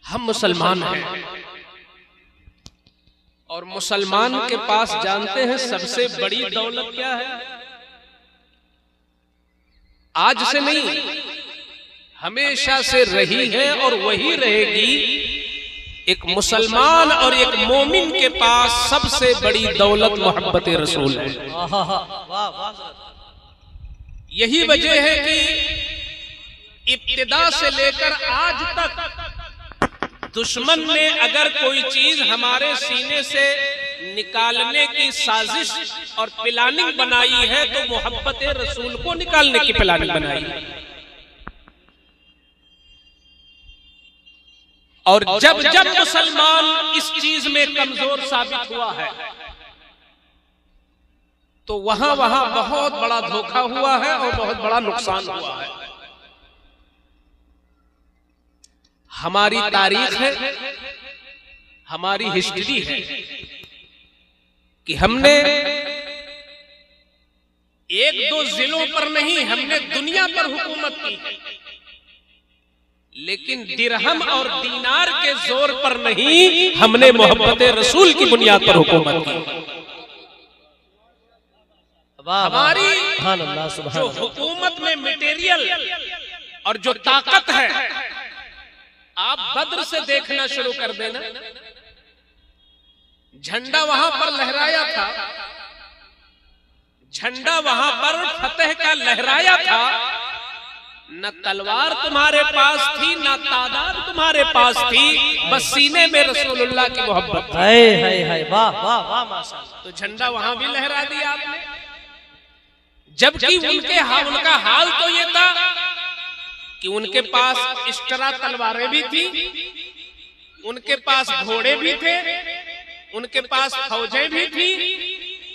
हम मुसलमान हैं और मुसलमान के पास जानते हैं सबसे बड़ी दौलत क्या है? आज से नहीं, हमेशा से रही है और वही रहेगी। एक मुसलमान और एक मोमिन के पास सबसे बड़ी दौलत मोहब्बत रसूल है। यही वजह है कि इब्तिदा से लेकर आज तक दुश्मन ने अगर कोई चीज हमारे सीने से निकालने की साजिश और प्लानिंग बनाई है तो मोहब्बत रसूल को निकालने की प्लानिंग बनाई है। और जब जब मुसलमान इस चीज में कमजोर साबित हुआ है तो वहां वहां बहुत बड़ा धोखा हुआ है और बहुत बड़ा नुकसान हुआ है। हमारी तारीख है, हमारी हिस्ट्री है कि हमने एक दो जिलों पर नहीं, हमने दुनिया पर हुकूमत की, लेकिन दिरहम और दीनार के जोर पर नहीं, हमने मोहब्बत रसूल की बुनियाद पर हुकूमत की। हमारी जो हुकूमत में मटेरियल और जो ताकत है, आप बद्र से देखना शुरू कर देना, झंडा वहां पर लहराया था, झंडा वहां पर फतेह का लहराया था। न तलवार तुम्हारे पास थी, न तादाद तुम्हारे पास थी, बस सीने में रसूलुल्लाह की मोहब्बत। वाह वाह वाह माशाअल्लाह। तो झंडा वहां भी लहरा दिया आपने, जबकि उनका हाल तो ये था कि उनके पास इस्टरा तलवारें भी थी, उनके पास घोड़े भी थे, उनके पास फौजें भी थी,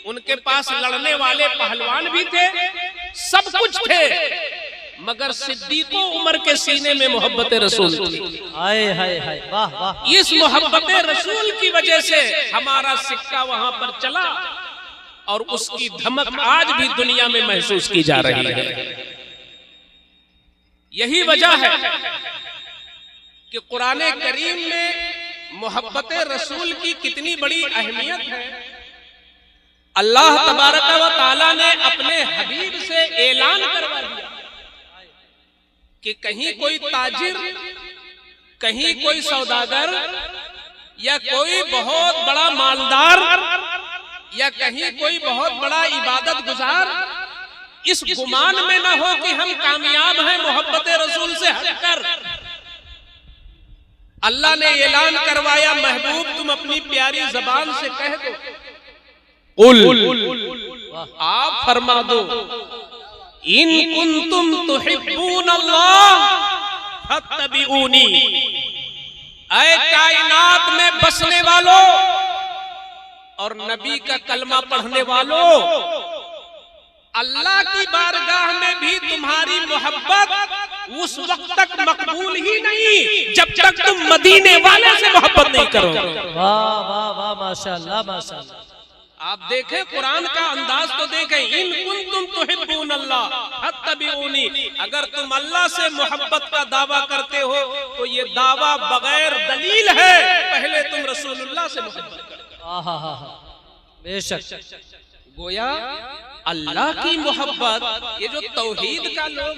उनके पास लड़ने वाले पहलवान भी थे, सब कुछ थे, मगर सिद्दीको उमर के सीने में मोहब्बत रसूल थी। हाय हाय हाय वाह वाह। इस मोहब्बत रसूल की वजह से हमारा सिक्का वहां पर चला और उसकी धमक आज भी दुनिया में महसूस की जा रही है। यही वजह है कि कुरान करीम में मोहब्बत रसूल की कितनी बड़ी अहमियत है। अल्लाह तबारक व तआला ने अपने हबीब से ऐलान करवा दिया कि कहीं कोई ताजिर, कहीं कोई सौदागर या कोई बहुत बड़ा मालदार या कहीं कोई बहुत बड़ा इबादत गुजार इस गुमान में न हो कि हम कामयाब हैं मोहब्बत रसूल से हटकर। अल्लाह ने ऐलान करवाया, महबूब तुम अपनी प्यारी जबान से कह दो, आप फरमा दो, इन कुंतुम तुहिब्बून अल्लाह फत्तबिऊनी। ऐ कायनात में बसने वालों और नबी का कलमा पढ़ने वालों, अल्लाह की बारगाह में भी तुम्हारी मोहब्बत उस वक्त तक मकबूल ही नहीं जब तक तुम मदीने वाले से मोहब्बत नहीं करो। वाह वाह वाह माशाअल्लाह माशाअल्लाह। आप देखें कुरान का अंदाज तो देखें, इन कुंतुम तुहिब्बून अल्लाह फत्तबिऊनी। अगर तुम अल्लाह से मोहब्बत का दावा करते हो तो ये दावा बगैर दलील है, पहले तुम रसूलुल्लाह से मोहब्बत करो। बेशक गोया अल्लाह की मोहब्बत, ये जो तौहीद का लोग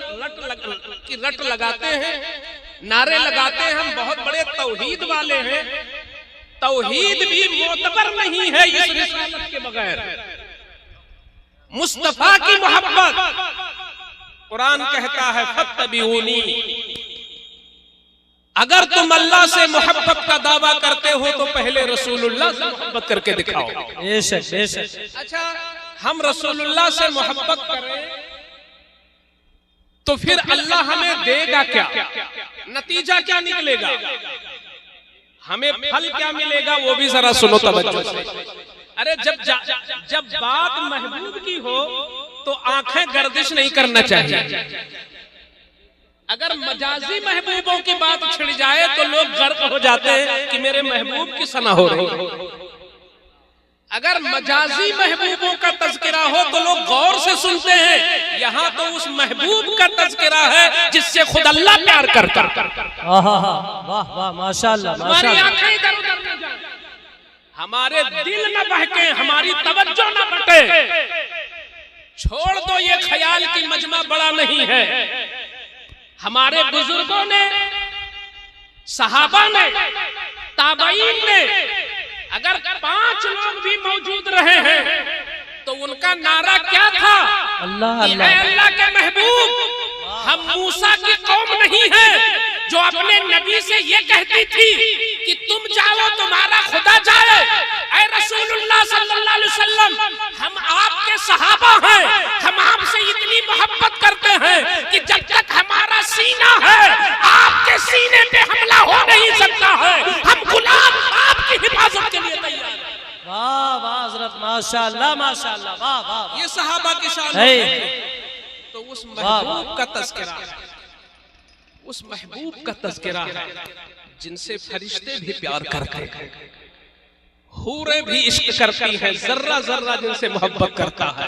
रट लगाते हैं, नारे लगाते हैं, हम बहुत बड़े तौहीद वाले हैं, तौहीद भी मोतबर नहीं है इस रिसालत के बगैर। मुस्तफा की मोहब्बत, कुरान कहता है फत्तबिऊनी। अगर तुम अल्लाह से मोहब्बत का दावा करते हो तो पहले रसूलुल्लाह से मोहब्बत करके दिखाओ। बेशक बेशक। अच्छा, हम रसूलुल्लाह से मोहब्बत करें तो फिर अल्लाह हमें देगा क्या, नतीजा क्या निकलेगा, हमें फल क्या मिलेगा, वो भी जरा सुनो तवज्जो से। अरे जब बात महबूब की हो तो आंखें गर्दिश नहीं करना चाहिए। अगर मजाजी महबूबों की बात छिड़ जाए तो लोग गर्क हो जाते हैं कि मेरे महबूब की सना हो रही। अगर मजाजी महबूबों का तज़किरा हो तो लोग गौर से सुनते हैं, यहाँ तो उस महबूब का तज़किरा है जिससे खुद अल्लाह प्यार करता। वाह वाह माशाअल्लाह हमारी माशाअल्लाह। आंखें इधर उधर न जाएं, हमारे दिल न बहके, हमारी तवज्जो न बटे। छोड़ दो ये ख्याल की मजमा बड़ा नहीं है। हमारे बुजुर्गों ने, सहाबा ने, ताबईन ने, अगर 5 लोग भी मौजूद रहे हैं तो उनका नारा क्या था? अल्लाह कि अल्लाह। अल्लाह के महबूब, हम मूसा की कौम नहीं है जो अपने नबी से ये कहती थी कि तुम जाओ तुम्हारा खुदा जाए। ऐ रसूलुल्लाह सल्लल्लाहु अलैहि वसल्लम, हम आपके सहाबा हैं, हम आपसे इतनी मोहब्बत करते हैं कि जब तक हमारा सीना है आपके सीने पे हमला हो नहीं सकता है। हम गुलाम आपकी हिफाजत के लिए तैयार हैं। वाह वाह हजरत माशाअल्लाह माशाअल्लाह। वाह वाह। ये सहाबा की शान है। तो उस महबूब का तज़किरा है, उस महबूब का तज़किरा है जिनसे फरिश्ते भी प्यार करते हैं, हूरें भी इश्क करती हैं, जर्रा जर्रा जिनसे मोहब्बत करता है।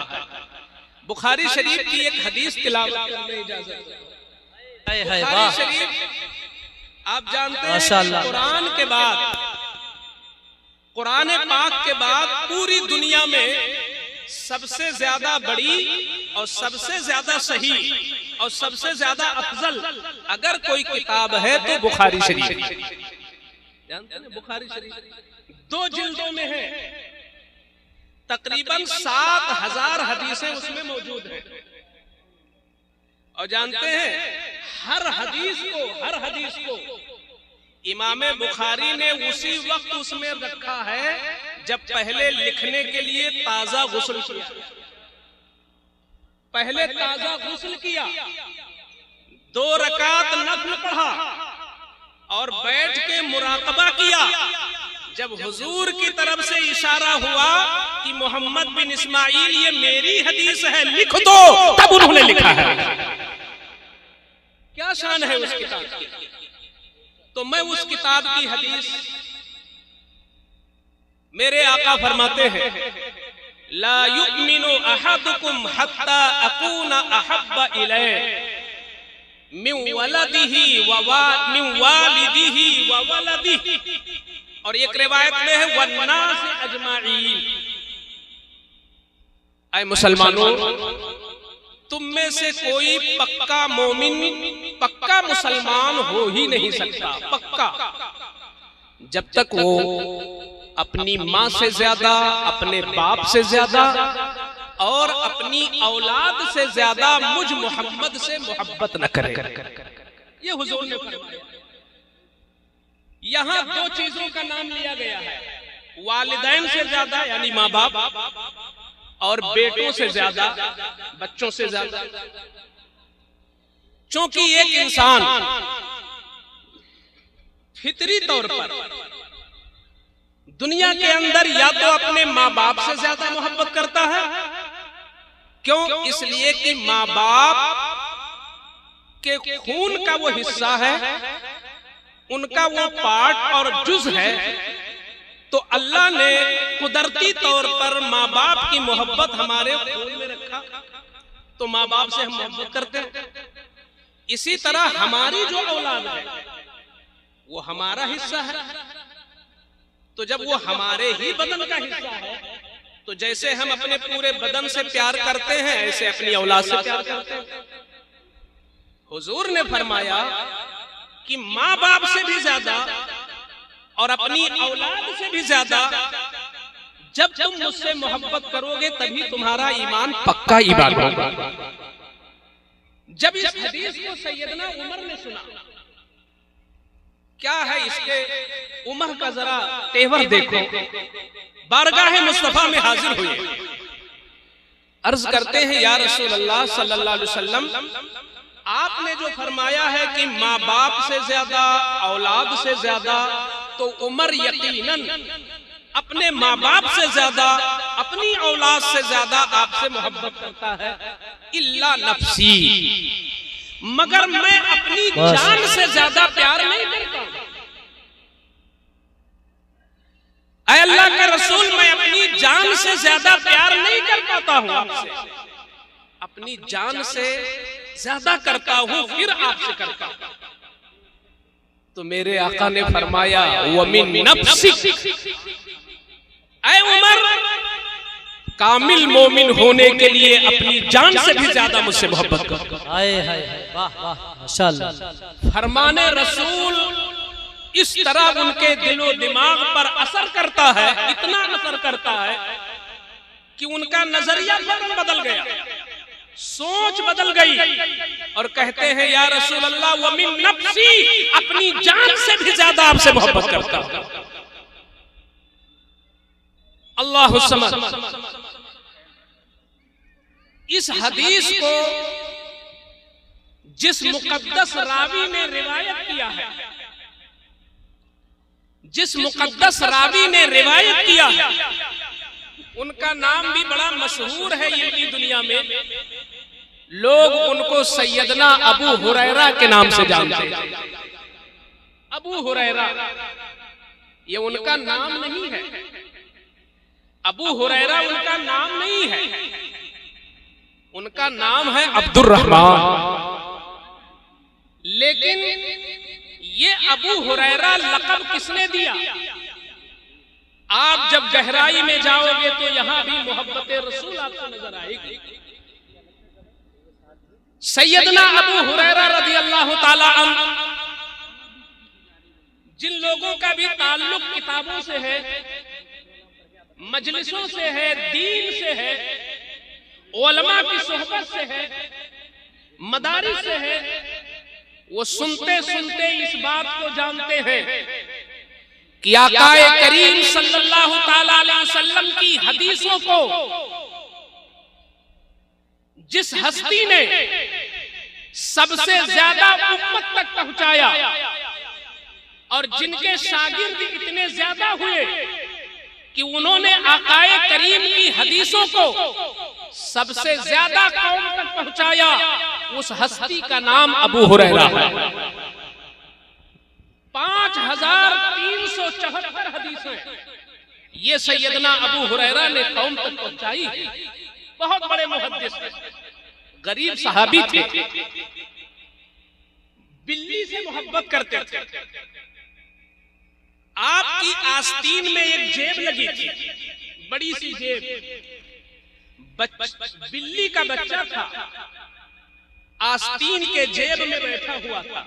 बुखारी शरीफ की एक हदीस तिलावत करने इजाजत है। बुखारी शरीफ आप जानते हैं कुरान के बाद, कुरान पाक के बाद पूरी दुनिया में सबसे ज्यादा बड़ी और सबसे ज्यादा सही और सबसे ज्यादा अफजल अगर कोई किताब है तो बुखारी शरीफ। जानते हैं बुखारी शरीफ 2 जिल्दों में है, तकरीबन 7000 हदीसें उसमें मौजूद हैं। और जानते हैं हर हदीस को इमाम बुखारी ने उसी वक्त उसमें रखा है जब पहले लिखने के लिए ताजा गुस्ल किया। पहले ताजा गुस्ल किया, 2 रकात नफल पढ़ा और बैठ के मुराकबा किया। जब हुजूर की तरफ से इशारा हुआ कि मोहम्मद बिन इस्माइल ये मेरी हदीस है, लिख दो, तब उन्होंने लिखा है। क्या शान है उस किताब की। तो मैं उस किताब की हदीस, मेरे आका फरमाते हैं, ला युमिनु अहदुकुम हत्ता अकूना अहब्बा इलैहि मिन वलदिही व मिन वालिदिही व वलदिही। और एक रिवायत में है वन्नास अजमाईन। ऐ मुसलमानों, तुम में से कोई पक्का मोमिन, पक्का मुसलमान हो ही नहीं सकता, पक्का, जब तक वो अपनी माँ से ज्यादा, अपने बाप से ज्यादा और अपनी औलाद से ज्यादा मुझ मोहम्मद से मोहब्बत न करे। ये हुजूर ने फरमाया। यहाँ 2 चीजों का नाम लिया गया है, वालिदैन से ज्यादा यानी माँ बाप, और बेटों से ज्यादा, बच्चों से ज्यादा। क्योंकि एक इंसान फितरी तौर पर दुनिया के अंदर या तो अपने माँ बाप से ज्यादा मोहब्बत करता है। क्यों? इसलिए कि माँ बाप के खून का वो हिस्सा है, उनका वो पार्ट और जुज है। तो अल्लाह ने कुदरती तौर पर माँ बाप की मोहब्बत हमारे खून में रखा, तो माँ बाप से हम मोहब्बत करते हैं। इसी तरह हमारी जो औलाद है वो हमारा हिस्सा है। तो जब वो हमारे ही बदन का हिस्सा है, तो जैसे हम अपने पूरे बदन से प्यार करते हैं, ऐसे अपनी औलाद से प्यार करते हैं। हुजूर ने फरमाया कि माँ बाप से भी ज्यादा और अपनी औलाद से भी ज्यादा जब तुम मुझसे मोहब्बत करोगे तभी तुम्हारा ईमान पक्का ईमान होगा। जब इस हदीस को सैयदना उमर ने सुना, क्या है इसके उमर का जरा तेवर देखो, बारगाह मुस्तफा में हाजिर हुए, अर्ज करते हैं या रसूल अल्लाह सल्लल्लाहु अलैहि वसल्लम, आपने जो फरमाया है कि माँ बाप से ज्यादा, औलाद से ज्यादा, तो उमर यकीनन अपने माँ बाप से ज्यादा, अपनी औलाद से ज्यादा आपसे मोहब्बत करता है। इल्ला नफ्सी, मगर मैं अपनी जान से ज्यादा प्यार नहीं करता। ऐ अल्लाह के रसूल, मैं अपनी जान से ज्यादा प्यार नहीं कर पाता हूं आपसे, अपनी जान से ज्यादा करता हूं, फिर आपसे करता हूं। तो मेरे आका ने फरमाया वमिन नफ्सिक, ऐ उमर, कामिल मोमिन होने के लिए अपनी जान से भी ज्यादा मुझसे मोहब्बत करो। हाय हाय वाह वाह माशाअल्लाह। फरमाने रसूल इस तरह उनके दिलो दिमाग पर असर करता है, इतना असर करता है कि उनका नजरिया फौरन बदल गया, सोच बदल गई और कहते हैं या रसूल अल्लाह वमिन नफ्सी, अपनी जान से भी ज्यादा आपसे मोहब्बत करता हूं। अल्लाह समद। इस हदीस को जिस मुकद्दस रावी ने रिवायत किया है, जिस मुकद्दस रावी ने रिवायत किया है, उनका नाम भी बड़ा मशहूर है इल्मी दुनिया में। लोग उनको सैयदना अबू हुरैरा के नाम से जानते हैं। अबू हुरैरा ये उनका नाम नहीं है, अबू हुरैरा उनका नाम नहीं है, उनका नाम है अब्दुर्रहमान। लेकिन ये अबू हुरैरा लक़ब किसने दिया? आप जब गहराई में जाओगे तो यहां भी मोहब्बत रसूल आपको नजर आएगी। सैयदना अबू हुरैरा रज़ियल्लाहु ताला अन्हु, जिन लोगों का भी ताल्लुक किताबों से है, मजलिसों से है, दीन से है, उलमा की सोहबत से है, मदारिस से है, वो सुनते सुनते इस बात को जानते हैं कि आकाए करीम सल्लल्लाहु ताला अलैहि वसल्लम की हदीसों को जिस हस्ती ने सबसे ज्यादा उम्मत तक पहुंचाया और जिनके शागिर्द इतने ज्यादा हुए कि उन्होंने आकाए करीम की हदीसों को सबसे ज्यादा कौम तक पहुंचाया, उस हस्ती का नाम अबू हुरैरा है। 5374 हदीसें ये सैयदना अबू हुरैरा ने कौम तक पहुंचाई। बहुत बड़े मुहद्दिस थे, गरीब सहाबी थे, बिल्ली से मोहब्बत करते थे। आपकी आस्तीन में एक जेब लगी थी, बड़ी सी जेब, बिल्ली का बच्चा था, आस्तीन के जेब में बैठा हुआ था।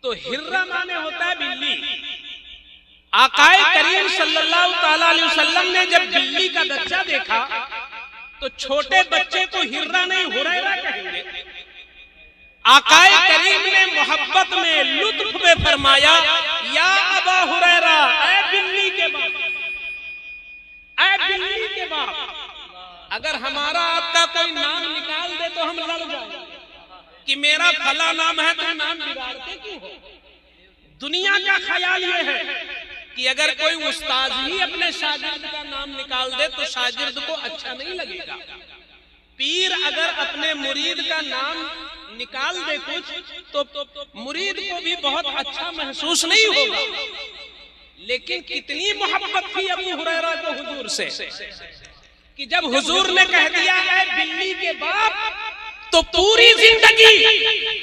तो हिर्रा माने होता है बिल्ली। आकाए करीम सल्लल्लाहु ताला अलैहि वसल्लम ने जब बिल्ली का बच्चा देखा तो छोटे बच्चे को हिर्रा नहीं हुरैरा कहेंगे। आकाए करीम ने मोहब्बत में, लुत्फ में फरमाया या अबा हुरैरा, ऐ बिल्ली के बाप, ऐ बिल्ली के बाप, अगर हमारा आपका कोई नाम निकाल दे तो हम लड़ जाएंगे कि मेरा फला नाम है, तो नाम बिगाड़ते क्यों हो? दुनिया का ख्याल ये है कि अगर कोई उस्ताद ही अपने शागिर्द का नाम निकाल दे तो शागिर्द को अच्छा नहीं लगेगा। पीर अगर अपने मुरीद का नाम निकाल दे कुछ तो मुरीद को भी बहुत अच्छा महसूस नहीं होगा। लेकिन कितनी मोहब्बत थी अबू हुरैरा को हुजूर से कि जब हुजूर ने कह दिया है बिल्ली के बाप, तो पूरी जिंदगी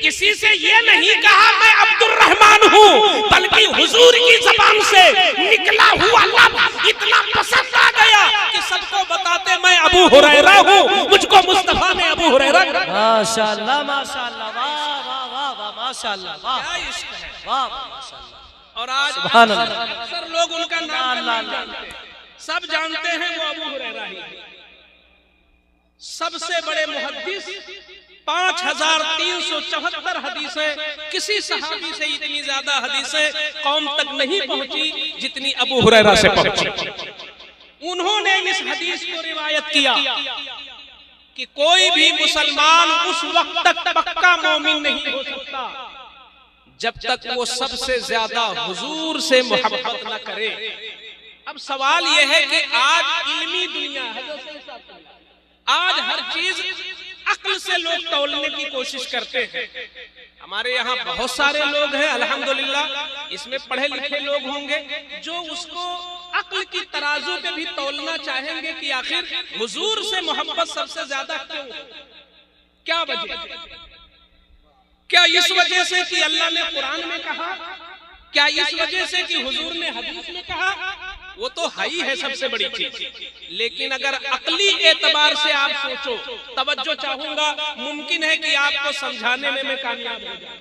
किसी से ये नहीं कहा मैं अब्दुर्रहमान हूँ, बल्कि हुजूर की ज़बान से निकला हुआ लफ्ज़ इतना पसंद आ गया कि सबको बताते मैं अबू हुरैरा हूँ, मुझको मुस्तफा ने अबू हुरैरा। माशाअल्लाह माशाअल्लाह, वाह वाह वाह वाह, माशाअल्लाह, वाह क्या इश्क है, वाह माशाअल्लाह। और आज सुभान अल्लाह, अक्सर लोग उनका नाम नहीं जानते, सब जानते हैं वो अबू हुरैरा ही है। सबसे बड़े मुहद्दिस, 5374 हदीसें, किसी सहाबी से इतनी ज्यादा हदीसें कौम तक नहीं पहुंची जितनी अबू हुरैरा से पहुंची। उन्होंने इस हदीस को रिवायत किया कि कोई भी मुसलमान उस वक्त तक पक्का मोमिन नहीं हो सकता जब तक वो सबसे ज्यादा हुजूर से मोहब्बत न करे। अब सवाल यह है कि आज इल्मी दुनिया है, आज हर चीज अक्ल से लोग तौलने की कोशिश करते हैं। हमारे यहाँ बहुत सारे लोग हैं अल्हम्दुलिल्लाह, इसमें पढ़े लिखे लोग होंगे जो उसको अक्ल की तराजू पे भी तौलना चाहेंगे कि आखिर हुजूर से मोहब्बत सबसे ज्यादा क्यों, क्या वजह, क्या इस वजह से कि अल्लाह ने कुरान में कहा, क्या इस वजह से कि हुजूर ने हदीस में कहा, वो तो है ही है सबसे बड़ी चीज। लेकिन अगर अकली एतबार से आप सोचो, तवज्जो चाहूंगा, मुमकिन है कि आपको समझाने में मैं कामयाब हो जाऊं।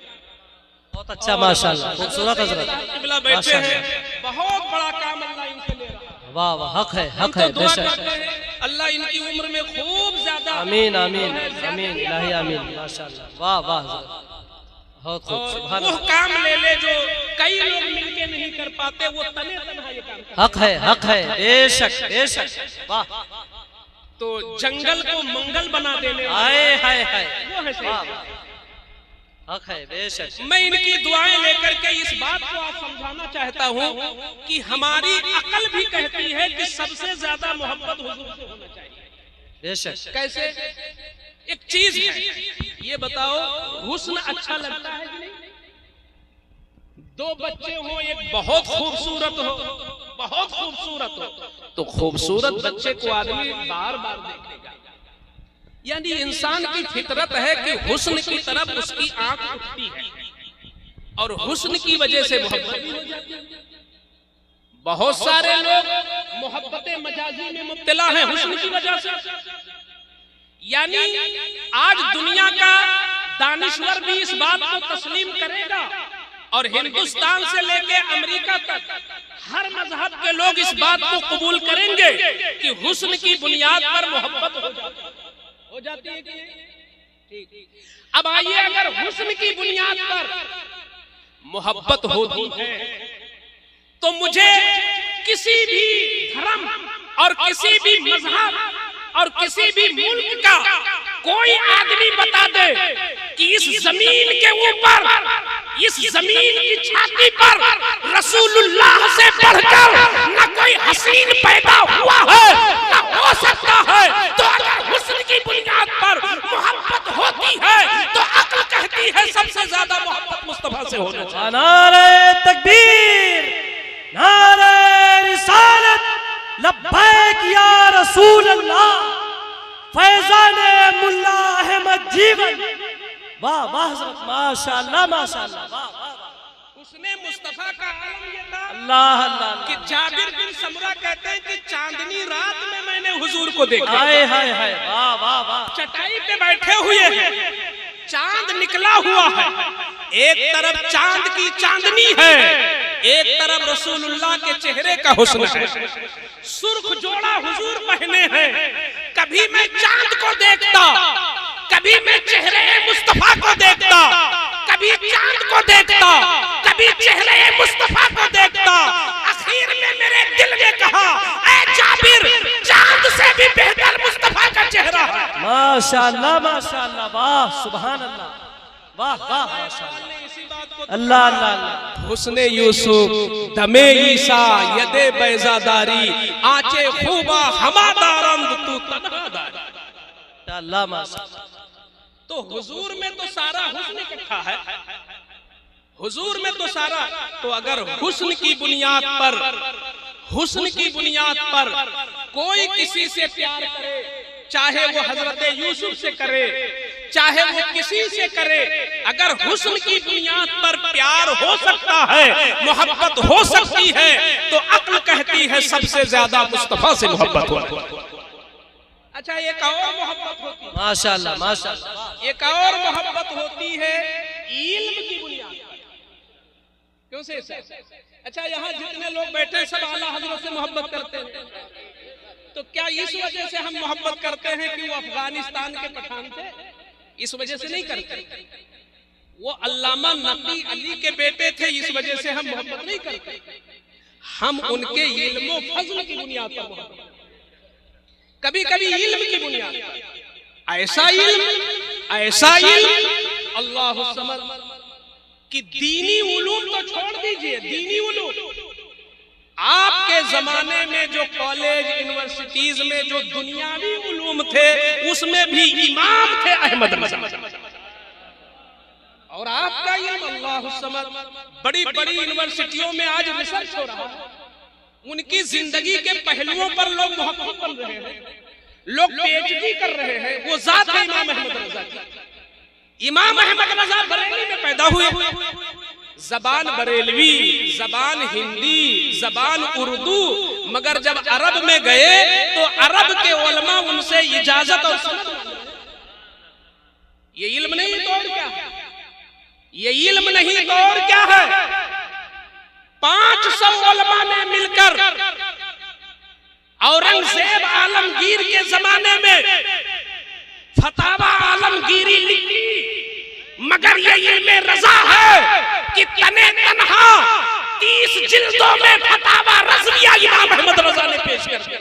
बहुत अच्छा माशाल्लाह, खूबसूरत हजरत, किबला बैठे हैं, बहुत बड़ा काम अल्लाह इनसे ले रहा है। वाह वाह, हक है, हक हम है, तो दुआ बेशक। करते हैं अल्लाह इनकी उम्र में खूब ज्यादा, आमीन आमीन आमीन, इलाही आमीन, माशाल्लाह, वाह वाह हजरत, बहुत खूब, सुभान वो अल्लाह। काम ले ले जो कई लोग मिलके नहीं कर पाते, वो तने तनहा ये काम करते। हक है, हक है, बेशक बेशक, वाह। तो जंगल को मंगल बना देने हाय हाय हाय, वो है सही। वाह, हक है, बेशक। मैं इनकी दुआएं लेकर के इस बात को आज समझाना चाहता हूँ कि हमारी अकल भी कहती है कि सबसे ज्यादा मोहब्बत हुजूर से होना चाहिए। बेशक। कैसे? एक चीज है, ये बताओ हुस्न अच्छा लगता है कि नहीं? दो बच्चे हो, एक बहुत खूबसूरत हो, बहुत खूबसूरत हो, तो खूबसूरत बच्चे को आदमी बार बार देखेगा। यानी इंसान की फितरत है कि हुस्न की तरफ उसकी आंख उठती है और हुस्न की वजह से मोहब्बत भी हो जाती है। बहुत सारे लोग मोहब्बतें मजाजी में मुब्तला हैं हुस्न की वजह से। यानी आज दुनिया का दानिश्वर भी इस बात को तस्लीम करेगा और हिंदुस्तान से लेके अमेरिका तक हर मजहब के लोग इस बात को कबूल करेंगे कि हुस्न की बुनियाद पर मोहब्बत हो जाती है कि नहीं? ठीक। अब आइए, अगर हुस्न की बुनियाद पर मोहब्बत होती है तो मुझे किसी भी धर्म और किसी भी मजहब और किसी भी मुल्क का कोई आदमी बता दे कि इस जमीन के ऊपर, इस जमीन की छाती पर रसूलुल्लाह से बढ़कर न कोई हसीन पैदा हुआ है, न हो सकता है। तो अगर हुस्न की बुनियाद पर मोहब्बत होती है तो अक्ल कहती है सबसे ज्यादा मोहब्बत मुस्तफा से होनी चाहिए। नारे तकबीर, नारे रिसालत, लब्बैक या रसूल अल्लाह, फैजान मुल्ला अहमद जीवन। वाह वाह हजरत, माशाअल्लाह माशाअल्लाह, वाह वाह। उसने मुस्तफा का आलम ये था अल्लाह अल्लाह कि जाबिर बिन समरा कहते हैं कि चांदनी रात में मैंने हुजूर को देखा। हाय हाय हाय, वाह वाह वाह। चटाई पे बैठे हुए हैं, चांद निकला हुआ है, एक तरफ चांद की चांदनी है, एक तरफ रसूलुल्लाह के चेहरे का हुस्न है। सुर्ख जोड़ा हुजूर पहने हैं। कभी मैं चांद को देखता, कभी मैं चेहरे मुस्तफा को देखता, कभी चांद को देखता, कभी चेहरे मुस्तफा को देखता। आखिर में मेरे दिल ने कहा, ऐ जाबिर, चांद से भी बेहतर मुस्तफा का चेहरा है। माशाअल्लाह माशाअल्लाह, वाह सुभान अल्लाह, वाह वाह माशाअल्लाह, अल्लाह अल्लाह अल्लाह। हुस्ने यूसुफ दमे ईसा यदे बैजादारी आचे खूबा हमादारंद तू तन्हादारी। अल्लाह माशाअल्लाह। तो हुजूर में तो सारा हुस्न इकट्ठा है, हुजूर में तो सारा। तो अगर हुस्न की बुनियाद पर, हुस्न की बुनियाद पर कोई किसी से प्यार करे, चाहे वो हजरत यूसुफ से करे, चाहे वो किसी से करे, अगर हुस्न की बुनियाद पर प्यार हो सकता है, मोहब्बत हो सकती है, तो अक्ल कहती है सबसे ज्यादा मुस्तफा से मोहब्बत हो। अच्छा, एक और मोहब्बत होती है, माशाअल्लाह माशाअल्लाह, एक और मोहब्बत होती है इल्म की बुनियाद पर। क्यों से? अच्छा, यहाँ जितने लोग बैठे हैं सब आला हजरत से मोहब्बत करते हैं, तो क्या इस वजह से हम मोहब्बत करते हैं कि वो अफगानिस्तान के पठान थे? इस वजह से नहीं करते। वो अल्लामा नकी अली के बेटे थे, इस वजह से हम मोहब्बत नहीं करते। हम उनके इल्म व फज़्ल की बुनियाद पर मोहब्बत, कभी कभी इल्म की बुनियाद पर। ऐसा इल्म अल्लाह समद कि दीनी उलूम तो छोड़ दीजिए, दीनी उलूम आपके जमाने में जो कॉलेज यूनिवर्सिटीज में जो दुनियावी उलूम थे, उसमें भी इमाम थे अहमद रजा। और आपका इल्म अल्लाह समद। बड़ी बड़ी यूनिवर्सिटियों में आज रिसर्च हो रहा है, उनकी जिंदगी के पहलुओं पर लोग मुहक्किक बन रहे हैं, लोग पीएचडी कर रहे हैं। वो जात है इमाम अहमद रजा की। इमाम अहमद रजा बरेली में पैदा हुए, जबान बरेलवी, जबान हिंदी, जबान उर्दू, मगर जब अरब में गए तो अरब के उलमा उनसे इजाजत और समझ, ये इल्म नहीं तो और क्या है, ये इल्म नहीं तो और क्या है। 500 उलमा ने मिलकर औरंगजेब आलमगीर के जमाने में फतावा आलमगीरी लिखी, मगर ये इल्म रजा है कि तने तन्हा 30 जिल्दों में फतावा रज़विया इमाम अहमद रजा ने पेश कर दिया।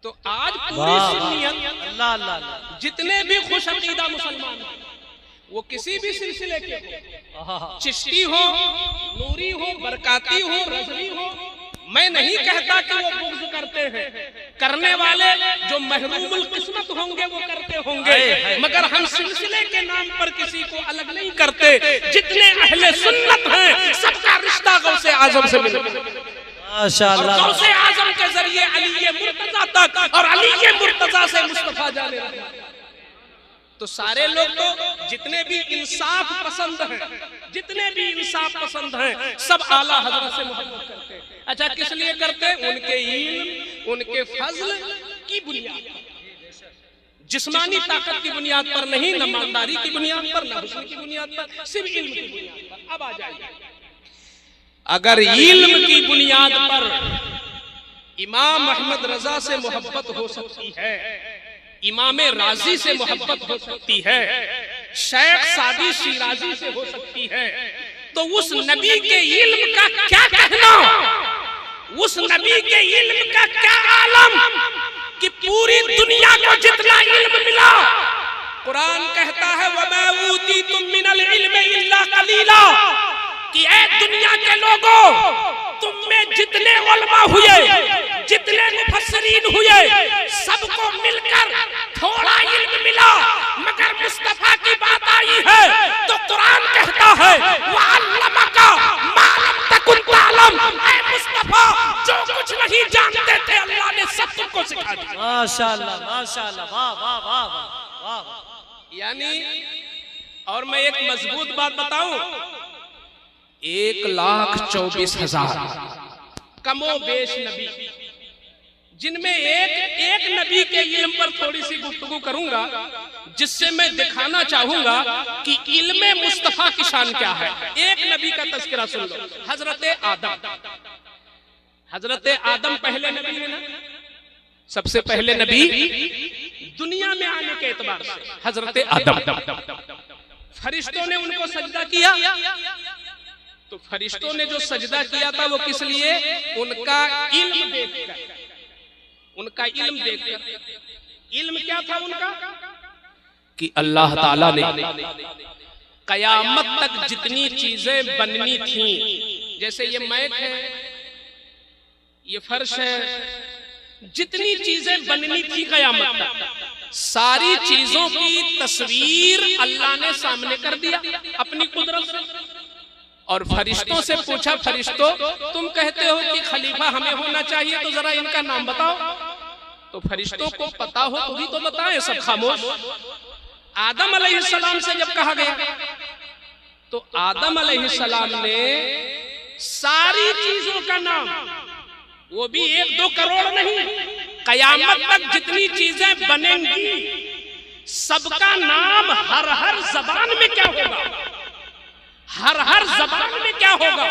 तो आज पूरी सुन्नियत, अल्लाह अल्लाह, जितने भी खुश अकीदा मुसलमान वो किसी भी सिलसिले के, चिश्ती हो, नूरी हो, बरकाती हो, रज़वी हो, मैं नहीं कहता कि वो बुग़्ज़ करते हैं, करने वाले जो महरूमुल किस्मत होंगे वो करते होंगे, मगर हम सिलसिले के नाम पर किसी को अलग नहीं करते। जितने अहले सुन्नत हैं सबका रिश्ता गौसे आज़म से मिलता है, माशाअल्लाह, और गौसे आज़म के जरिए अली मुर्तज़ा तक और अली मुर्तज़ा से मुस्तफा जाने लगे। तो सारे लोग तो जितने भी इंसाफ पसंद हैं, जितने भी इंसाफ पसंद हैं, सब आला हज़रत से मोहब्बत करते हैं। अच्छा, किस लिए करते? उनके इल्म, उनके फजल की बुनियाद पर, जिस्मानी ताकत की बुनियाद पर नहीं, न मालदारी की बुनियाद पर, न हुस्न की बुनियाद पर, सिर्फ इल्म की बुनियाद पर। अब आ जाइए, अगर इल्म की बुनियाद पर इमाम अहमद रजा से मोहब्बत हो सकती है, इमाम राजी से मोहब्बत हो सकती है, शेख सादी शिराजी से हो सकती है, तो उस नबी के इल्म का क्या कहना, उस नबी के इल्म का क्या आलम कि पूरी दुनिया को जितना इल्म मिला, कुरान कहता है वमा ऊतीतुम मिनल इल्मि इल्ला कलीला, कि ऐ दुनिया के लोगों, तुम में जितने उलमा हुए, जितने मुफस्सिरीन हुए, सबको मिलकर थोड़ा इल्म मिला, मगर मुस्तफा की बात आई है तो कुरान कहता है वअल्लमका मा लम तकुन तालम, ऐ मुस्तफा जो कुछ नहीं जानते थे अल्लाह ने सब तुमको सिखा दिया। माशाअल्लाह माशाअल्लाह, वाह वाह वाह वाह वाह। यानी, और मैं एक मजबूत बात बताऊं, 1,24,000 कमो बेश नबी, जिनमें एक नबी के इल्म पर थोड़ी सी गुफ्तगू करूंगा, जिससे मैं दिखाना चाहूंगा कि इल्म मुस्तफा की शान क्या है। एक नबी का तज़किरा सुन लो, हजरत आदम। हजरत आदम पहले नबी है ना, सबसे पहले नबी दुनिया में आने के एतबार से हजरत आदम। फरिश्तों ने उनको सजदा किया, तो फरिश्तों ने जो सजदा किया था वो किस लिए? उनका इल्म देखकर, उनका इल्म देखकर। इल्म क्या था उनका? कि अल्लाह ताला ने कयामत तक जितनी चीजें बननी थी, जैसे ये मैट है, ये फर्श है, जितनी चीजें बननी थी कयामत तक, सारी चीजों की तस्वीर अल्लाह ने सामने कर दिया अपनी कुदरत से। और फरिश्तों से पूछा, फरिश्तों तुम कहते हो कि खलीफा हमें होना चाहिए, तो जरा इनका नाम बताओ। तो फरिश्तों को पता हो तो भी तो बताएं, सब खामोश। आदम अलैहिस्सलाम से जब कहा गया तो आदम अलैहिस्सलाम ने सारी चीजों का नाम, वो भी 1-2 करोड़ नहीं, कयामत तक जितनी चीजें बनेंगी सबका नाम हर जबान में क्या होगा, हर जबान में क्या होगा।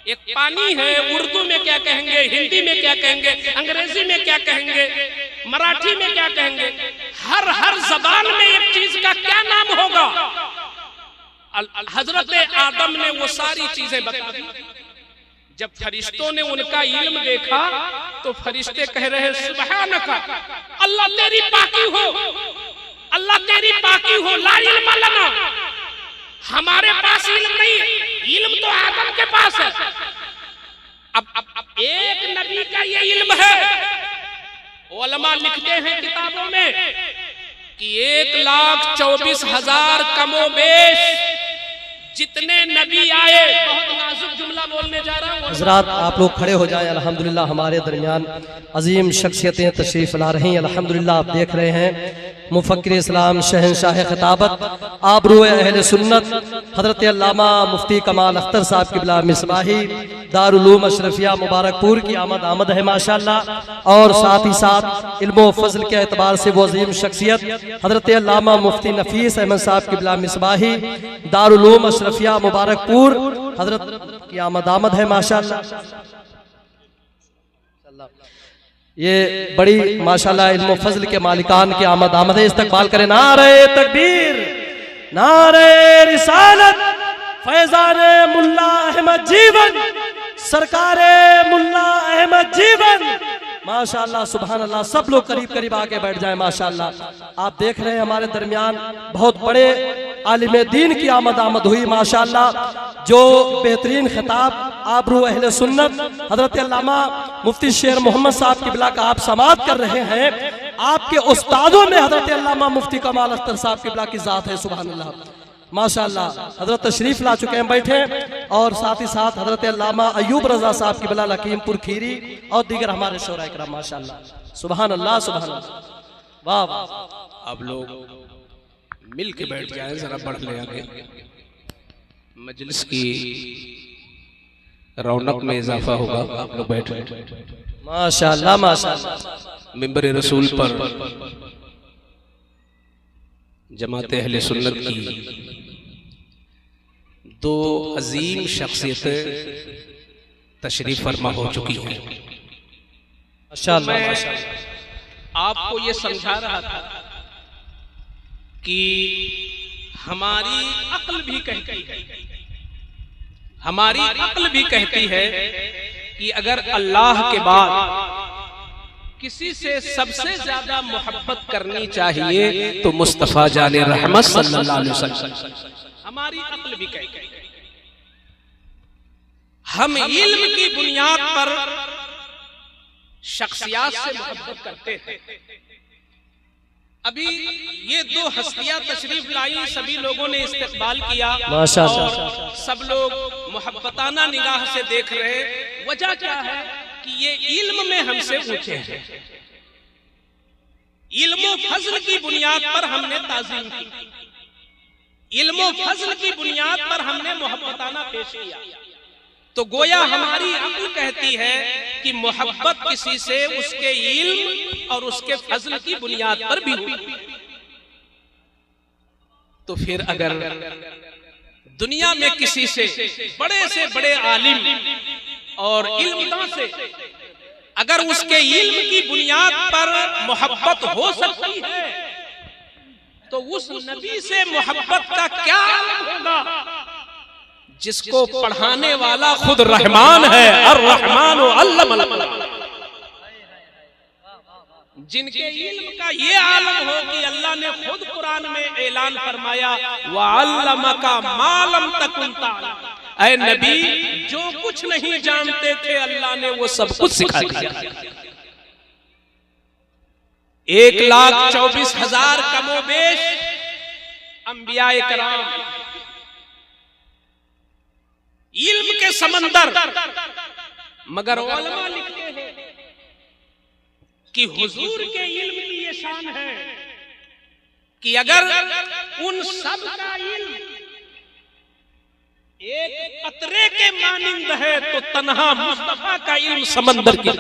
एक पानी है, उर्दू में क्या कहेंगे, हिंदी में क्या कहेंगे, अंग्रेजी में क्या कहेंगे, मराठी में क्या कहेंगे, हर जबान में एक चीज का क्या नाम होगा। हजरत आदम ने वो सारी चीजें बता दी। जब फरिश्तों ने उनका इल्म देखा तो फरिश्ते कह रहे सुब्हानका, अल्लाह तेरी पाकी हो, अल्लाह तेरी पाकी हो, ला इल्म लना, हमारे पास इल्म नहीं, इल्म तो आदम के पास है। अब एक नबी का ये इल्म है, उलमा लिखते हैं किताबों में कि 1,24,000 कमोबेश जितने नबी आए, बहुत नाजुक जुमला बोलने जा रहा हूँ हजरात, आप लोग खड़े हो जाएं। अल्हम्दुलिल्लाह हमारे दरमियान अजीम शख्सियतें तशरीफ ला रही हैं। अल्हम्दुलिल्लाह आप देख रहे हैं मुफक्किर इस्लाम शहंशाह खिताबत आबरूए अहले सुन्नत हजरत अल्लामा मुफ्ती कमाल अख्तर साहब क़िबला मिसबाही दारुल उलूम अशरफिया मुबारकपुर की आमद है माशाअल्लाह। और साथ ही साथ इल्म व फजल के एतबार से वो अजीम शख्सियत हजरत अल्लामा मुफ्ती नफीस अहमद साहब क़िबला मिसबाही दारुल उलूम अशरफिया मुबारकपुर हजरत की आमद है माशाअल्लाह। ये बड़ी माशाल्लाह इल्म फजल के मालिकान के आमद है। इस्तकबाल करें। नारे तकबीर, नारे रिसालत, फैजाने मुल्ला अहमद जीवन, सरकारे मुल्ला अहमद जीवन। माशाल्लाह सुभान अल्लाह। सब लोग करीब करीब आके बैठ जाएं माशाल्लाह। आप देख रहे हैं हमारे दरमियान बहुत बड़े आलिम दीन की आमद हुई माशाल्लाह। जो बेहतरीन खिताब आबरू अहले सुन्नत हजरत अल्लामा मुफ्ती शेर मोहम्मद साहब क़िबला का आप समाअत कर रहे हैं, आपके उस्तादों में हजरत अल्लामा मुफ्ती कमाल अख्तर साहब क़िबला की जात है। सुभान अल्लाह माशाल्लाह। हजरत तशरीफ ला चुके हैं, बैठे। और साथ ही साथ हजरत अल्लामा अयूब रजा साहब क़िबला लकीमपुर खीरी और दीगर हमारे शोरा इकराम माशाल्लाह। सुभान अल्लाह, सुभान अल्लाह। वाह वाह। अब लोग मिल के बैठ जाए, जरा बढ़ ले आगे। मजलिस की रौनक में इजाफा होगा। आप लोग बैठे माशाल्लाह माशाल्लाह। मिंबर रसूल पर जमात अहले सुन्नत की दो अजीम शख्सियतें तशरीफ फरमा हो चुकी हैं। माशाल्लाह मैं माशाल्लाह। आपको ये समझा रहा था कि हमारी अक्ल भी कहती है, हमारी अक्ल भी कहती है कि अगर अल्लाह के बाद किसी से सबसे ज्यादा मोहब्बत करनी चाहिए तो मुस्तफा जाने रहमत सल्लल्लाहु अलैहि वसल्लम। हमारी अक्ल भी कहती है। हम इल्म की बुनियाद पर शख्सियात से मोहब्बत करते हैं। अभी ये दो हस्तियां तशरीफ लाई, सभी लोगों ने इस्तकबाल किया और सब लोग मोहब्बताना निगाह से देख रहे। वजह क्या है कि ये इल्म में हमसे ऊंचे हैं। इल्म फजल की बुनियाद पर हमने ताज़ीम की, इल्म फजल की बुनियाद पर हमने मोहब्बताना पेश किया। तो गोया हमारी अक्ल कहती है कि मोहब्बत किसी से उसके इल्म और उसके फजल की बुनियाद पर भी हुई। तो फिर अगर दुनिया में किसी से बड़े आलिम और इल्मदां से अगर उसके इल्म की बुनियाद पर मोहब्बत हो सकती है तो उस नबी से मोहब्बत का क्या होगा जिसको पढ़ाने वाला खुद रहमान है। अर्रहमान अल्लमल कुरान। जिनके इल्म का ये आलम हो कि अल्लाह ने खुद कुरान में ऐलान फरमाया वअल्लमका मा लम तकुन तअलम। ऐ नबी, जो कुछ नहीं जानते थे अल्लाह ने वो सब कुछ सिखा दिया। 1,24,000 कमोबेश अंबियाए कराम, इल्म के समंदर। मगर उलमा लिखते हैं कि हुजूर के इल्म की ये शान है कि अगर उन सब का इल्म एक कतरे के मानिंद है तो तन्हा मुस्तफा का इल्म समंदर की।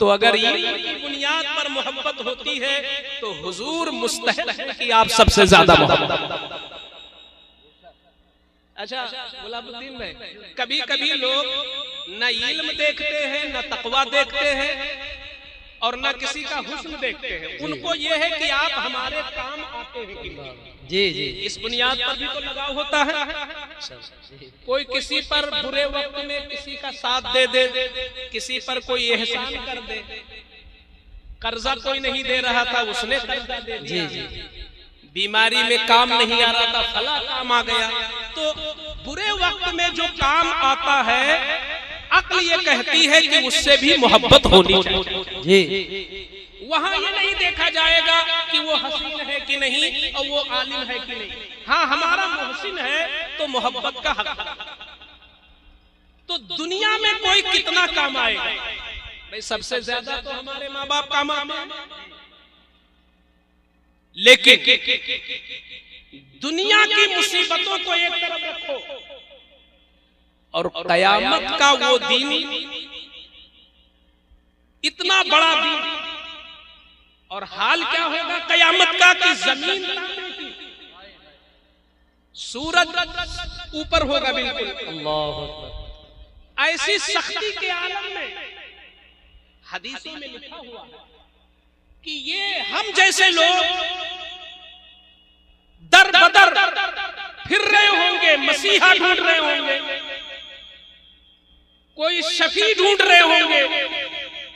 तो अगर इल्म की बुनियाद पर मोहब्बत होती है तो हुजूर मुस्तहिक है कि आप सबसे ज्यादा मोहब्बत। अच्छा गुलाबुद्दीन भाई, कभी कभी लोग न इल्म देखते हैं, न तकवा देखते हैं और न किसी का हुस्न देखते हैं। उनको ये है कि आप हमारे काम आते हैं कि नहीं। जी जी, इस बुनियाद पर भी तो लगाव होता है। कोई किसी पर बुरे वक्त में किसी का साथ दे दे, किसी पर कोई एहसान कर दे। कर्जा कोई नहीं दे रहा था, उसने कर्जा दे दिया। जी जी, बीमारी में काम नहीं आ रहा था, फला काम आ गया। तो बुरे वक्त में जो काम आता है अक्ल ये कहती है कि उससे भी मोहब्बत होनी चाहिए। वहां ये नहीं देखा जाएगा कि वो हसीन है कि नहीं और वो आलिम है कि नहीं। हाँ, हमारा मोहसिन है तो मोहब्बत का हक है। तो दुनिया में कोई कितना काम आएगा भाई, सबसे ज्यादा तो हमारे माँ बाप काम आते हैं, लेकिन दुनिया की मुसीबतों को एक तरफ रखो और कयामत का वो दिन, इतना बड़ा दिन, और हाल क्या होगा कयामत का कि जमीन सूरज ऊपर होगा बिल्कुल, अल्लाह अकबर। ऐसी सख्ती के आलम में हदीसों में लिखा हुआ है कि ये हम जैसे लोग दर बदर फिर रहे होंगे, मसीहा ढूंढ रहे होंगे, कोई शफी ढूंढ रहे होंगे,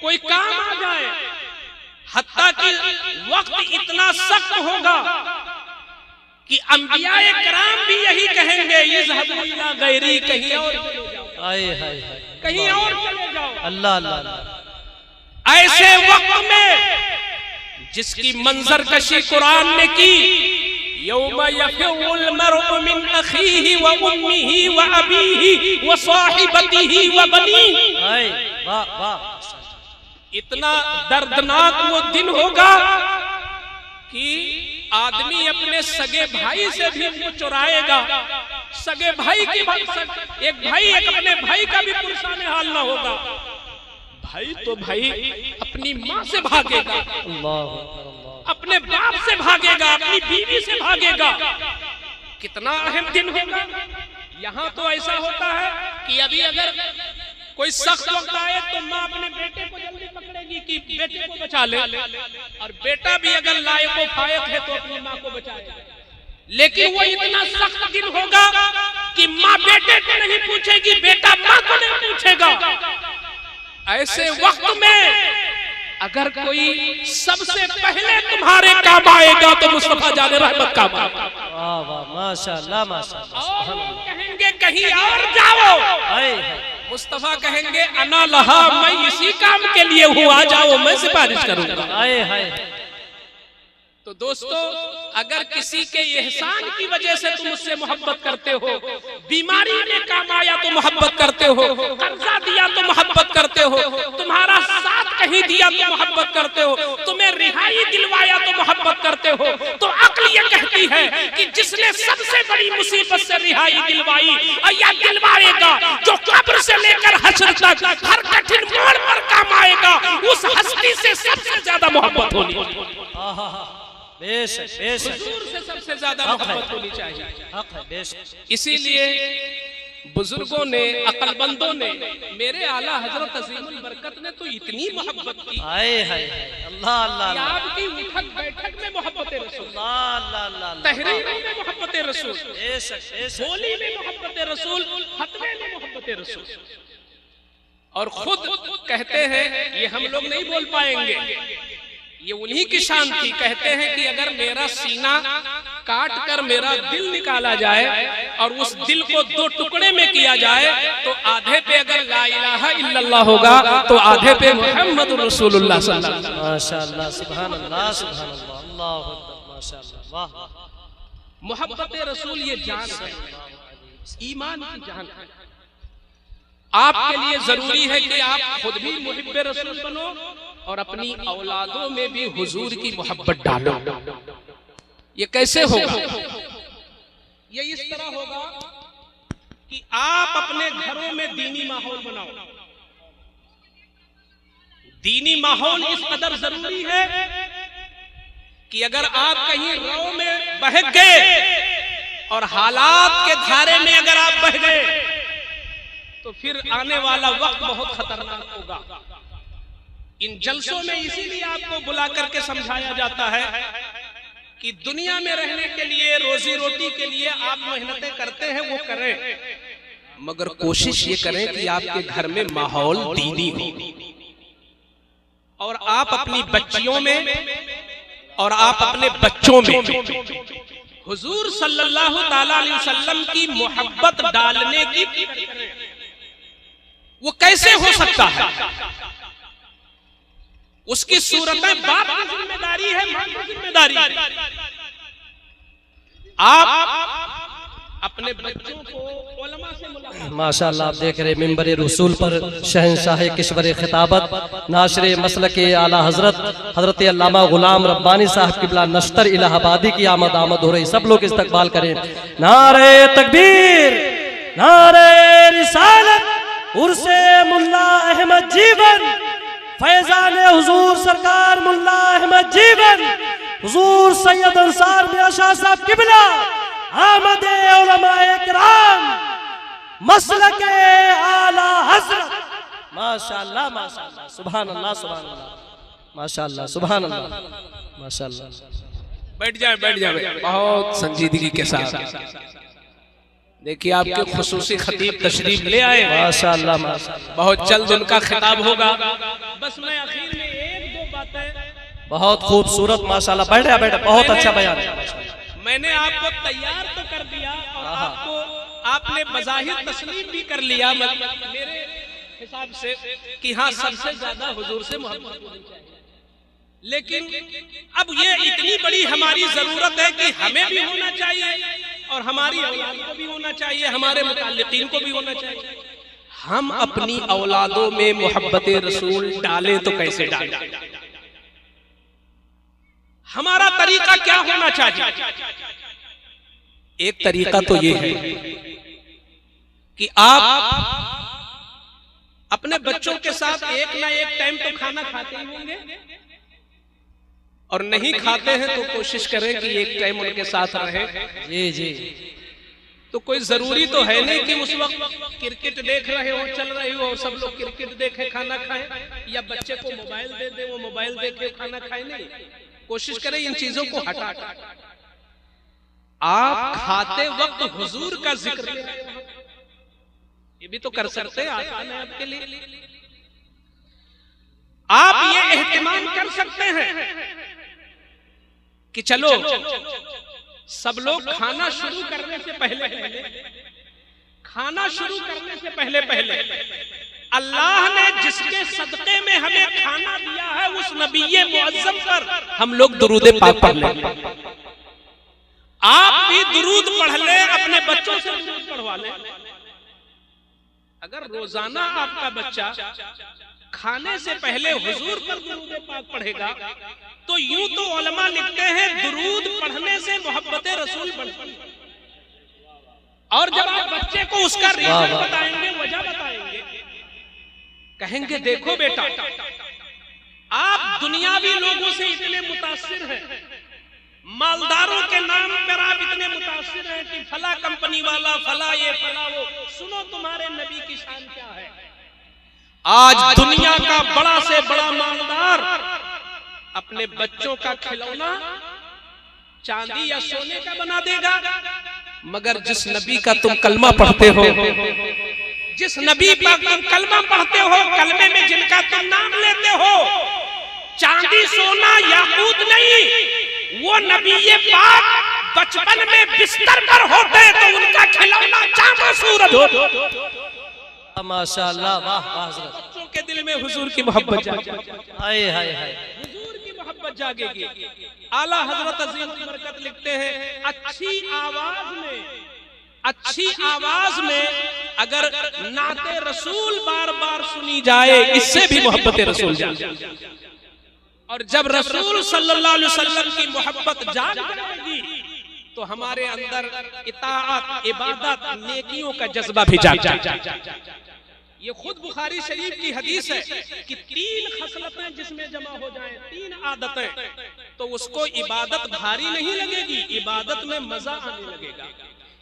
कोई काम आ जाए, हत्ता कि वक्त इतना सख्त होगा कि अंबियाए कराम भी यही कहेंगे, इज़हबू इला गैरी, कहीं और कहीं और चले जाओ। अल्लाह अल्लाह। ऐसे वक्त में जिसकी मंजर कशी कुरान ने की, यौम यफ़िरुल मर्उ मिन अखीही व उम्मिही व अबीही व साहिबतिही व बनीही, वाह वाह। इतना दर्दनाक वो दिन होगा कि आदमी अपने सगे भाई से भी वो चुराएगा, सगे भाई की एक भाई एक अपने भाई का भी पुरसाने हाल ना होगा। भाई तो भाई अपनी माँ से भागेगा, अपने बाप से भागेगा, अपनी बीवी से भागेगा। कितना अहम दिन होगा। यहाँ तो ऐसा होता है कि अभी अगर कोई सख्त वक्त आए तो माँ अपने बेटे को जल्दी पकड़ेगी कि बेटे को बचा ले, और बेटा भी अगर लायक व फायक है तो अपनी माँ को बचाएगा। लेकिन वो इतना सख्त दिन होगा कि माँ बेटे को नहीं पूछेगी, बेटा माँ को नहीं पूछेगा। ऐसे वक्त में अगर कोई सबसे पहले तुम्हारे काम आएगा तो मुस्तफा जाने रहमत काम आएगा। वाह वाह, माशाअल्लाह माशाअल्लाह। और कहेंगे कहीं और जाओ, मुस्तफा कहेंगे अना लहा, मैं इसी काम के लिए हूँ, आ जाओ, मैं सिफारिश करूंगा। हाय हाय। तो दोस्तों, अगर किसी के एहसान की वजह से तुम उससे मोहब्बत करते हो, बीमारी में काम आया तो मोहब्बत करते हो, कर्जा दिया तो मोहब्बत करते हो, तुम्हारा साथ कहीं दिया तो मोहब्बत करते हो, तुम्हें रिहाई दिलवाया तो मोहब्बत करते हो, तो अक्ल ये कहती है कि जिसने सबसे बड़ी मुसीबत से रिहाई दिलवाई या दिलवाएगा, जो कब्र से लेकर हश्र तक हर कठिन मोड़ पर काम आएगा, उस हस्ती से सबसे ज्यादा मोहब्बत होनी, बेशक बेशक, हुजूर से सबसे ज्यादा मोहब्बत होनी चाहिए। हक है बेशक। इसीलिए बुजुर्गों ने, अक्लमंदों ने, मेरे आला हजरत अज़ीमुल बरकत ने तो इतनी मोहब्बत की, हाय हाय, अल्लाह अल्लाह। आपकी उठक बैठक में मोहब्बत रसूल, अल्लाह अल्लाह, तहरीरों में मोहब्बत रसूल, बेशक बेशक, बोली में मोहब्बत रसूल, खतमे में मोहब्बत रसूल। और खुद कहते हैं, ये हम लोग नहीं बोल पाएंगे, ये उन्हीं की शान थी, कहते हैं कि अगर मेरा सीना काट कर मेरा दिल निकाला जाए और उस दिल को दो टुकड़े में किया जाए तो आधे पे अगर ला इलाहा इल्लल्लाह होगा तो आधे पे मुहम्मदुर रसूलुल्लाह सल्लल्लाहु अलैहि वसल्लम। माशाअल्लाह, सुभान अल्लाह, सुभान अल्लाह, अल्लाहु अकबर, माशाअल्लाह, वाह। मोहब्बत रसूल ये जान है, ईमान की जान है। आपके लिए जरूरी है कि आप खुद भी मुहिब्बे रसूल बनो और अपनी औलादों में भी हुजूर की मोहब्बत डालो। ये कैसे होगा? ये इस तरह होगा कि आप अपने घरों में दीनी माहौल बनाओ। दीनी माहौल इस कदर जरूरी है कि अगर आप कहीं राव में बह गए और हालात के धारे में अगर आप बह गए तो फिर आने वाला वक्त बहुत खतरनाक होगा। इन जलसों में इसीलिए आपको बुला करके समझाया जाता है कि दुनिया में रहने के लिए, रोजी रोटी के लिए आप मेहनतें करते हैं, वो करें, मगर कोशिश ये करें कि आपके घर में माहौल दीनी हो और आप अपनी बच्चियों में और आप अपने बच्चों में हुजूर सल्लल्लाहु अलैहि वसल्लम की मोहब्बत डालने की फिक्र करें। वो कैसे हो सकता है? उसकी सूरतें बाप की जिम्मेदारी है, मां की जिम्मेदारी है। आप अपने बच्चों को उलमा से मुलाकात। माशाअल्लाह, आप देख रहे मिंबर रसूल पर शहंशाह किश्वर खिताबत नाशरे मसलक आला हजरत अल्लामा गुलाम रब्बानी साहब किबला नश्तर इलाहाबादी की आमद हो रही। सब लोग इस्तकबाल करें। नारे तकबीर, नारे रिसालत, उर्से मुल्ला अहमद जीवन, फैजान हुजूर सरकार मुल्ला अहमद जीवन, हुजूर सैयद अंसार मियां शाह साहब किबला, आमद उलमाए किराम, मसलक आला हजरत। माशाअल्लाह माशाअल्लाह, सुभान अल्लाह सुभान अल्लाह, माशाअल्लाह सुभान अल्लाह, माशाअल्लाह। बैठ जाए बहुत संजीदगी के साथ। देखिए आपके खुसूसी खतीब तशरीफ ले आए, माशाअल्लाह माशाअल्लाह। बहुत जल्द उनका खिताब होगा। बस मैं आखिर में एक दो बातें। बहुत खूबसूरत माशाअल्लाह, बैठे बहुत अच्छा बयान है। मैंने आपको तैयार तो कर दिया और आपने बज़ाहिर तस्लीम भी कर लिया मेरे हिसाब से कि हाँ सबसे ज्यादा हुजूर से मोहब्बत होनी चाहिए। लेकिन अब ये इतनी बड़ी हमारी जरूरत है कि हमें भी होना चाहिए और हमारी औलाद को भी होना चाहिए, हमारे मुताल्लिकीन को भी होना चाहिए। हम अपनी औलादों में मोहब्बत रसूल डालें तो कैसे डालें? हमारा तरीका क्या होना चाहिए? एक तरीका तो ये है कि आप अपने बच्चों के साथ एक ना एक टाइम तो खाना खाते ही होंगे, और नहीं खाते हैं तो कोशिश करें कि एक टाइम उनके साथ रहे। जी जी। तो कोई जरूरी तो है नहीं कि उस वक्त क्रिकेट देख रहे हो, चल रही हो और सब लोग क्रिकेट देखे खाना खाएं, या बच्चे को मोबाइल दे दे वो मोबाइल देखे खाना खाए। नहीं, कोशिश करें इन चीजों को हटा। आप खाते वक्त हुजूर का जिक्र, ये भी तो कर सकते हैं, आसान है आपके लिए। आप ये एहतिमाम कर सकते हैं कि चलो सब लोग खाना शुरू करने से पहले अल्लाह ने जिसके सदक़े में हमें खाना दिया है उस नबी मुअज़्ज़म पर हम लोग दुरूद पाक पढ़ लें। आप भी दुरूद पढ़ ले, अपने बच्चों से दुरूद पढ़वा लें। अगर रोजाना आपका बच्चा खाने से पहले हुजूर पर दुरूद पाक पढ़ेगा तो यूं तो उलमा लिखते हैं दुरूद पढ़ने से मोहब्बत रसूल बढ़ती है। और जब आप बच्चे को उसका रीजन बताएंगे, वजह बताएंगे, कहेंगे देखो बेटा आप दुनियावी लोगों से इतने मुतासिर हैं, मालदारों के नाम पर आप इतने मुतासिर हैं कि फला कंपनी वाला, फला ये फला वो। सुनो तुम्हारे नबी की शान क्या है। आज दुनिया का बड़ा से बड़ा मालदार अपने बच्चों का खिलौना चांदी या सोने का बना देगा, मगर जिस नबी का तुम कलमा पढ़ते हो, जिस नबी पर तुम कलमा पढ़ते हो, कलमे में जिनका तुम नाम लेते हो, चांदी सोना याकूत नहीं, वो नबी पाक बचपन में बिस्तर पर होते तो उनका खिलौना चांद सूरज होता। माशाअल्लाह, वाह वाह हज़रत। बच्चों के दिल में हुजूर की मोहब्बत जागेगी, हाय हाय हाय, हुजूर की मोहब्बत जागेगी। आला हजरत अज़ीम की बरकत लिखते हैं, अच्छी आवाज में अगर नाते रसूल बार बार सुनी जाए, इससे भी मोहब्बत रसूल जाए। और जब रसूल सल्लल्लाहु अलैहि वसल्लम की मोहब्बत जाग जाएगी तो हमारे अंदर इताअत, इबादत, नेकियों का जज्बा भी जाग जाएगा। ये खुद बुखारी शरीफ की हदीस है कि 3 खसलतें जिसमें जमा हो जाएं, 3 आदतें, तो उसको इबादत भारी नहीं लगेगी, इबादत में मजा आने लगेगा।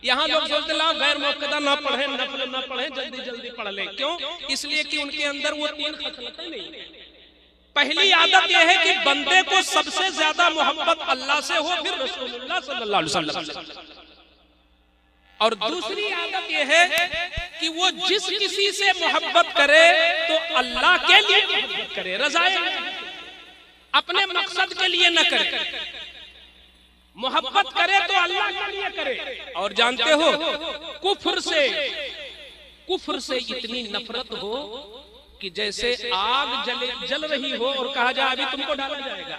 यहाँ लोग सोचते हैं गैर मौक़दा ना पढ़े, नफल ना पढ़े, जल्दी जल्दी पढ़ लें। क्यों? इसलिए कि उनके अंदर वो 3 खसलतें नहीं। पहली आदत यह है कि बंदे को सबसे ज्यादा मोहब्बत अल्लाह से हो, फिर रसूलुल्लाह सल्लल्लाहु अलैहि वसल्लम से। और दूसरी आदत यह है कि वो जिस किसी से मोहब्बत करे तो अल्लाह के लिए मोहब्बत करे, रज़ाए अपने मकसद के लिए न करे। मोहब्बत करे तो अल्लाह के लिए करे। और जानते हो कुफ्र से इतनी नफरत हो कि जैसे आग जल रही हो और कहा जाए अभी तुमको डाला जाएगा,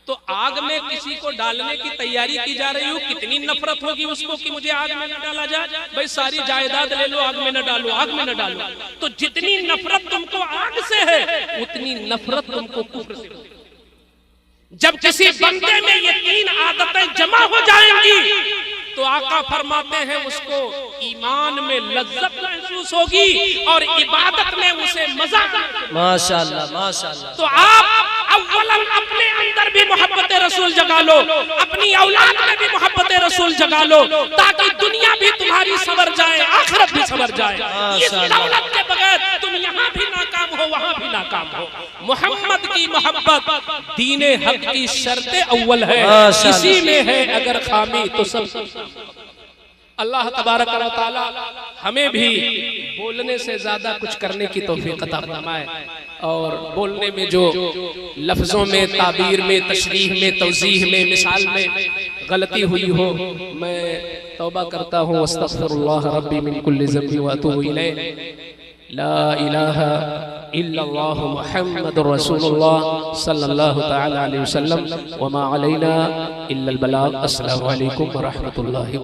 तो आग में किसी को डालने की तैयारी की जा रही हो, कितनी नफरत होगी उसको कि मुझे आग में न डाला जाए, भाई सारी जायदाद ले लो, आग में न डालो, आग में न डालो। तो जितनी नफरत तुमको आग से है उतनी नफरत तुमको कुफ्र से होगी। जब किसी बंदे में ये तीन आदतें जमा हो जाएंगी तो आका फरमाते हैं उसको ईमान में लज्जत महसूस होगी और इबादत में उसे मजा। माशाअल्लाह माशाअल्लाह। तो आप अव्वलन अपने अंदर भी मोहब्बत रसूल जगा लो, अपनी औलाद में भी मोहब्बत रसूल जगा लो, ताकि दुनिया भी तुम्हारी सवर जाए, आखिरत भी सवर जाए। इस दौलत के बगैर तुम यहाँ भी नाकाम हो, वहाँ भी नाकाम हो। मोहम्मद की मोहब्बत दीने हक की शर्ते अव्वल है, इसी में है अगर खामी तो सब। अल्लाह तबारक व तआला हमें भी बोलने से ज्यादा कुछ करने की तौफीक अता फरमाए, और बोलने में जो लफ्जों में, ताबीर में, तशरीह में, तौजीह में, मिसाल में गलती हुई हो, मैं तौबा करता हूँ। अस्तगफिरुल्लाह रब्बी मिन कुल्लि ज़ंबि व अतूबु इलैह। ला इलाहा इल्लल्लाहु मुहम्मदुर रसूलुल्लाह सल्लल्लाहु तआला अलैहि वसल्लम व मा अलैना इल्लल बलाग। अस्सलामु अलैकुम व रहमतुल्लाहि।